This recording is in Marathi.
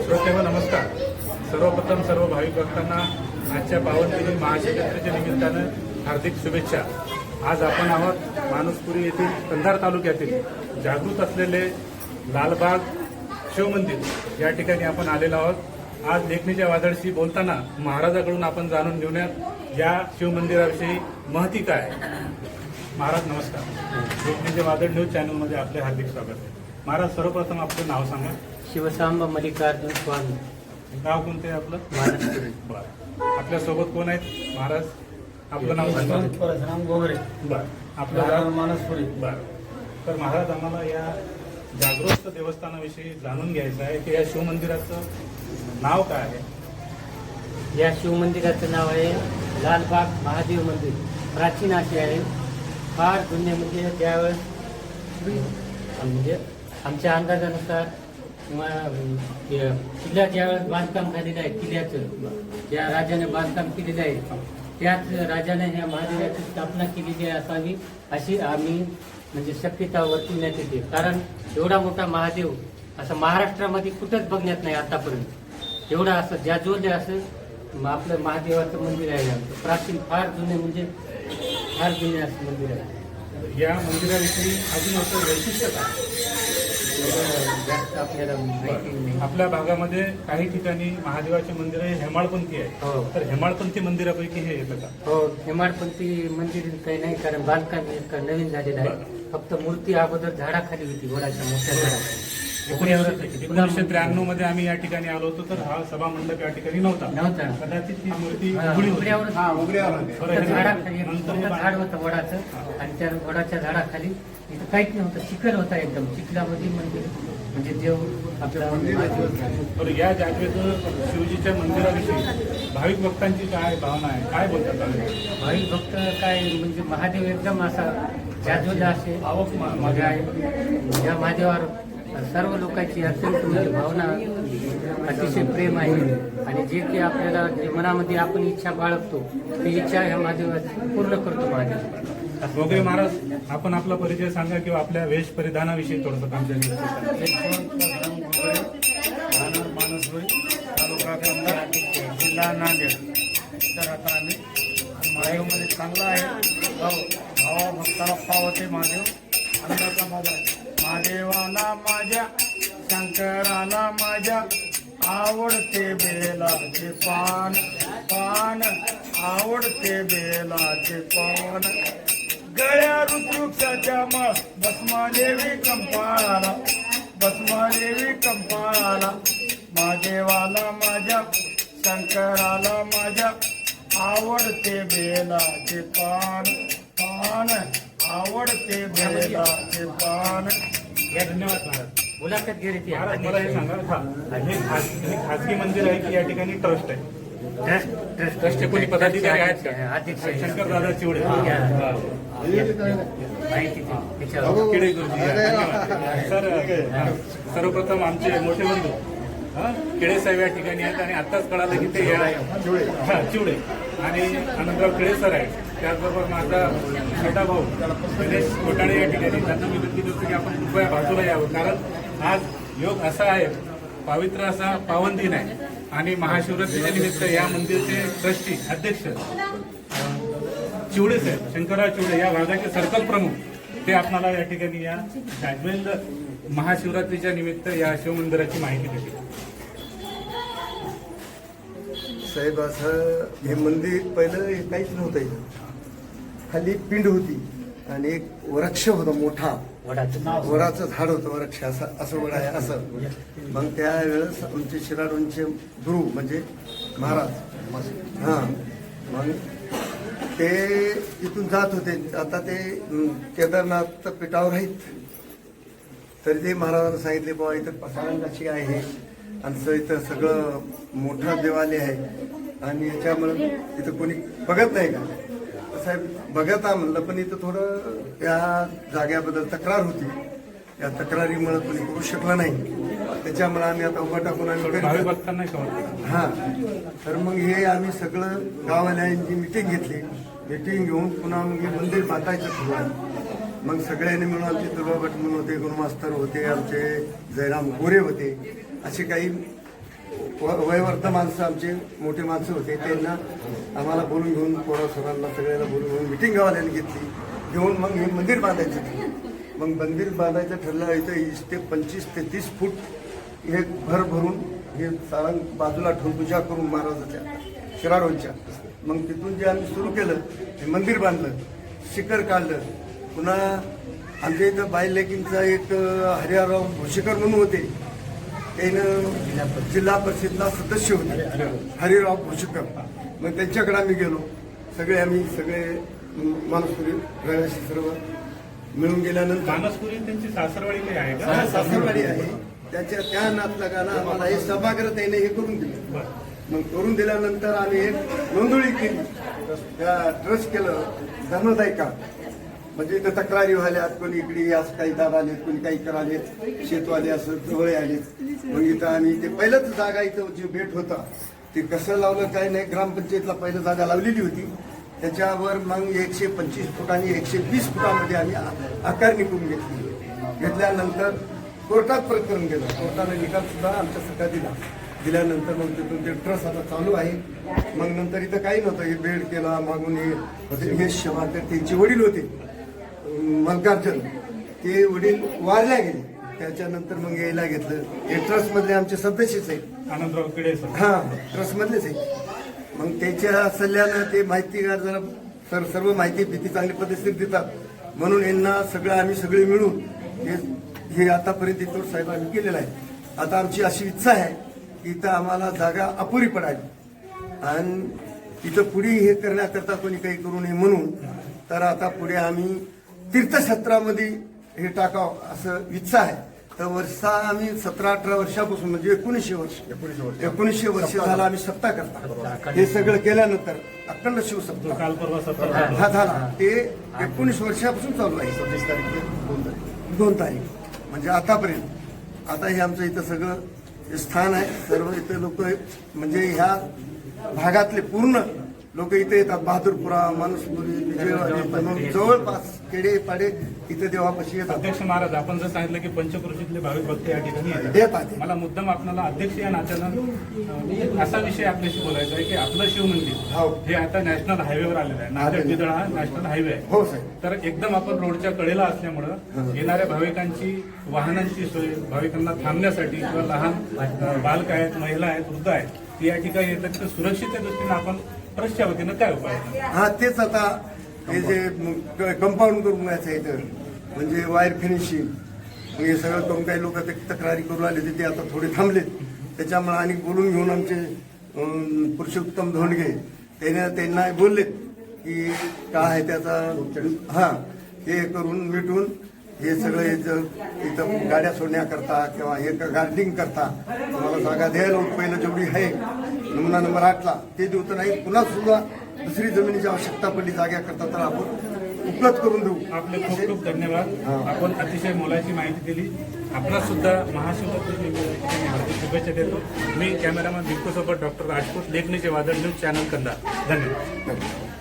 श्रोतेहो नमस्कार. सर्वप्रथम सर्व भाविक भक्तांना आजच्या पावनदिनी महाशिवरात्रीच्या निमित्तानं हार्दिक शुभेच्छा. आज आपण आहोत माणूसपुरी येथील कंधार तालुक्यातील जागृत असलेले लालबाग शिवमंदिर या ठिकाणी आपण आलेलो आहोत. आज लेखणीच्या वादळशी बोलताना महाराजाकडून आपण जाणून घेऊयात या शिवमंदिराविषयी महती काय. महाराज नमस्कार. लेखणीचे वादळ न्यूज चॅनलमध्ये आपले हार्दिक स्वागत आहे. महाराज सर्वप्रथम आपलं नाव सांगा. शिवसांब मल्लिकार्जुन स्वामी. गाव कोणते आहे आपलं? महाराष्ट्र. बरं. आपल्या सोबत कोण आहेत महाराज? आपलं नाव सांगा. परशुराम गोगरे. बरं. आपलं गाव? मानसपुरी. बरं. तर महाराज आम्हाला या जागृत देवस्थानाविषयी जाणून घ्यायचं आहे की या शिवमंदिराचं नाव काय आहे? या शिवमंदिराचं नाव आहे लालबाग महादेव मंदिर. प्राचीन असे आहे, फार जुने. म्हणजे त्यावेळेस म्हणजे आमच्या अंदाजानुसार किंवा किल्ला ज्यावेळेस बांधकाम झालेलं आहे, किल्ल्याचं ज्या राजाने बांधकाम केलेलं आहे त्याच राजाने ह्या महादेवाची स्थापना केलेली असावी अशी आम्ही म्हणजे शक्यता वर्तवण्यात येते. कारण एवढा मोठा महादेव असं महाराष्ट्रामध्ये कुठंच बघण्यात नाही आतापर्यंत. एवढा असं जाजवले असं आपलं महादेवाचं मंदिर आहे. आमचं प्राचीन, फार जुने, म्हणजे फार जुने असं मंदिर आहे. या मंदिराविषयी अजून असं वैशिष्ट्य काय? जास्त आपल्याला माहिती नाही. आपल्या भागामध्ये काही ठिकाणी महादेवाचे मंदिर हे हेमाळपंथी आहे. हो. तर हेमाळपंथी मंदिरापैकी हे येतं का? हो, हेमाडपंथी मंदिर काही नाही, कारण बांधकाम नवीन झालेलं आहे. फक्त मूर्ती अगोदर झाडाखाली होती, वडाच्या मोठ्या झाडाखाली. 1993 मध्ये आम्ही या ठिकाणी आलो होतो, तर हा सभा मंडप या ठिकाणी नव्हता. कदाचित ती मूर्ती झाडाखाली झाड होतं वडाचं, आणि त्या वडाच्या झाडाखाली इथं काहीच नव्हतं, चिखल होता एकदम. चिखलामध्ये मंदिर म्हणजे देव आपल्या. तर या जागेत शिवजीच्या मंदिराविषयी भाविक भक्तांची काय भावना आहे, काय बोलतात? भाविक भक्त काय म्हणजे महादेव एकदम असा जाजवला असे आवक मध्ये आहे. या महादेवावर सर्व लोकांची अत्यंत म्हणजे भावना, अतिशय प्रेम आहे. आणि जे काही आपल्याला जे मनामध्ये आपण इच्छा बाळगतो ती इच्छा ह्या महादेवाची पूर्ण करतो महादेव. गोगरे महाराज, आपण आपला परिचय सांगा किंवा आपल्या वेश परिधानाविषयी थोडंसं आमच्या. मानसपुरी, तालुका कंधार, जिल्हा नांदेड. तर आता आम्ही महादेवमध्ये चांगला आहे. भावा भक्ताला पावते महादेव. अंगाचा माझा महादेवाला माझ्या, शंकराला माझ्या, आवडते बेलाचे पान पान, आवडते बेलाचे पान. गळ्या ऋतुक्षाच्या मळ भस्मादेवी कंपाला, भस्मादेवी कंपाला. महादेवाला माझ्या, शंकराला माझ्या, आवडते बेलाचे पान पान, आवडते बेलाचे पान. धन्यवाद महाराज. मुलाखत घेत महाराज मला हे सांगा, हे खाजगी मंदिर आहे की या ठिकाणी ट्रस्ट आहे? ट्रस्टचे कोणी पदाधिकारी आहेत का? शंकर दादा चिवडे, किडे गुरुजी. सर, सर्वप्रथम आमचे मोठे बंधू किडे साहेब या ठिकाणी आहेत, आणि आत्ताच कळालं की ते चिवडे आणि आनंदराव किडे सर आहेत. त्याचबरोबर माझा छोटा भाऊ गणेश घोटाळे या ठिकाणी. त्यांना मी विनंती करतो की आपण कृपया बाजूला यावं, कारण आज योग असा आहे, पवित्र असा पावन दिन आहे. आणि महाशिवरात्रीच्या निमित्त या मंदिरचे ट्रस्टी अध्यक्ष चिवडे साहेब, शंकरराव चिवडे, या भागाचे सर्कल प्रमुख, ते आपल्याला या ठिकाणी या जागवेंद्र महाशिवरात्रीच्या निमित्त या शिवमंदिराची माहिती देतील. साहेब, असं हे मंदिर पहिलं हे काहीच नव्हतं. इथं खाली पिंड होती आणि एक वृक्ष होता मोठा, वडाचं झाड होतं, वृक्ष असं वड आहे असं. मग त्यावेळेस आमचे शिराडूंचे गुरु म्हणजे महाराज, हां, मग ते तिथून जात होते. आता ते केदारनाथ पिठावर आहेत. तरी ते महाराजांना सांगितले बाबा इथं पसारंगाची आहे आमचं इथं सगळं मोठं देवालय आहे आणि याच्यामुळं इथं कोणी बघत नाही का साहेब बघत आहे म्हणलं, पण इथं थोडं या जाग्याबद्दल तक्रार होती. या तक्रारीमुळे कोणी करू शकलं नाही. त्याच्यामुळे आम्ही आता उभा टाकून भावी आम्ही भक्तांना समजतं. हा तर मग हे आम्ही सगळं गाववाल्यांची मिटिंग घेतली. मिटिंग घेऊन पुन्हा मग हे मंदिर बांधायचं ठरवलं. मग सगळ्यांनी मिळून आमचे दुर्गा भट म्हणून होते, गुरुमास्तर होते, आमचे जयराम गोरे होते, असे काही वयवर्ध माणसं आमचे मोठे माणसं होते. त्यांना आम्हाला बोलून घेऊन पोरा सरांना सगळ्यांना बोलून घेऊन मिटिंग गावाल्याने घेतली. घेऊन मग हे मंदिर बांधायचं ठरलं. मग मंदिर बांधायचं ठरलं. इथं ते 25 ते 30 फूट हे भर भरून हे सारंग बाजूला ठेवून पूजा करून महाराजाच्या शिराडोंच्या. मग तिथून जे आम्ही सुरू केलं हे मंदिर बांधलं, शिखर काढलं. पुन्हा आमच्या इथं बायलेकींचा एक हरिहरराव भोशीकर म्हणून होते, त्यानं जिल्हा परिषदला सदस्य होते हरिराव भोशीकर. मग त्यांच्याकडे आम्ही गेलो. आम्ही सगळे माणूसपुरी रहिवासी सर्व मिळून गेल्यानंतर मानसपुरी त्यांची सासरवाडी काही आहे का? सासरवाडी आहे. त्या नातलगानं आम्हाला हे सभागृह त्याने हे करून दिलं. मग करून दिल्यानंतर आम्ही एक नोंदणी केली, त्या ट्रस्ट केलं धर्मदाय का. म्हणजे इथं तक्रारी व्हायल्यात, कोणी इकडे असं काही दाब आलेत, कोणी काही करालेत, शेतवाले असं जवळ आलेत. मग इथं आम्ही ते पहिलंच जागा इथं जी भेट होता ते कसं लावलं काय नाही, ग्रामपंचायतला पहिलं जागा लावलेली होती. त्याच्यावर मग 125 फुटांनी 120 फुटामध्ये आम्ही आकारणी करून घेतल्यानंतर कोर्टात प्रकरण गेलं. कोर्टाने निकाल सुद्धा आमच्यासाठी दिल्यानंतर मग तिथून ते ट्रस्ट आता चालू आहे. मग नंतर इथं काही नव्हतं, हे बेड केला मागून हे शेवाकर त्यांचे वडील होते मल्कार्जुन, ते वडील वारल्या गेले. त्याच्यानंतर मग यायला घेतलं. हे ट्रस्ट मधले आमचे सदस्यच आहेत, आनंदराव किडे सर. हा ट्रस्ट मधलेच आहेत. मग त्याच्या सल्ल्यानं ते माहितीगार जरा सर्व माहिती भीती चांगली पद्धतीने देतात, म्हणून यांना सगळं आम्ही सगळे मिळून हे आतापर्यंत इथं साहेब आम्ही केलेलं आहे. आता आमची अशी इच्छा आहे की इथं आम्हाला जागा अपुरी पडावी आणि इथं पुढे हे करण्याकरता कोणी काही करू नये म्हणून. तर आता पुढे आम्ही तीर्थक्षेत्रामध्ये हे टाकावं असं इच्छा आहे. तर वर्षा आम्ही 17-18 वर्षापासून म्हणजे 1900 वर्ष झाला आम्ही सत्ता करता. हे सगळं केल्यानंतर अखंड शिवसत्ता काल परवा सत्ता हा झाला. ते 19 वर्षापासून चालू आहे. 26 तारीख 2 तारीख म्हणजे आतापर्यंत. आता हे आमचं इथं सगळं हे स्थान आहे. सर्व इथे लोक म्हणजे ह्या भागातले पूर्ण लोक इथे येतात. बहादूरपुरा, मानसपुरी, विजयवाडी, जवळपास खेडे पाडे इथे देवापाशी येतात. अध्यक्ष महाराज, आपण जर सांगितलं की पंचक्रोशीतले भाविक भक्त या ठिकाणी येतात, येतात. मला मुद्दाम आपल्याला अध्यक्ष या नात्यानं असा विषय आपल्याशी बोलायचा आहे की आपलं शिव हो. मंदिर हे आता नॅशनल हायवेवर आलेलं आहे. नांदेड बिदळ हा नॅशनल हायवे आहे. हो साहेब. तर एकदम आपण रोडच्या कडेला असल्यामुळं येणाऱ्या भाविकांची वाहनांची सोय, भाविकांना थांबण्यासाठी किंवा लहान बालक आहेत, महिला आहेत, वृद्ध आहेत, ती या ठिकाणी येतात. तर सुरक्षेच्या दृष्टीनं आपण ट्रस्टच्या वतीनं काय उपाय? हा तेच आता हे जे कंपाऊंड करून घ्यायचं आहे इथं म्हणजे वायर फिनिशिंग हे सगळं करून काही लोक तक्रारी करू आले ते आता थोडे थांबलेत. त्याच्यामुळे आणि बोलून घेऊन आमचे पुरुषोत्तम धोंडगे त्यांना बोललेत की काय आहे त्याचा हा हे करून मिटून हे सगळं इथं गाड्या सोडण्याकरता किंवा हे गार्डनिंग करता तुम्हाला जागा द्यायला पहिलं जेवढी आहे नमुना नंबर 8ला ते देऊ तर नाही. पुन्हा सुद्धा दुसरी जमिनीची आवश्यकता पडली जाग्याकरता तर आपण उपलब्ध करून देऊ. आपले खूप खूप धन्यवाद. आपण अतिशय मोलाची माहिती दिली. आपणास सुद्धा महाशिवरात्री हार्दिक शुभेच्छा देतो. मी कॅमेरामॅन दिपकोसोबत डॉक्टर राजपूत, लेखणीचे वादळ न्यूज चॅनल कंधार. धन्यवाद.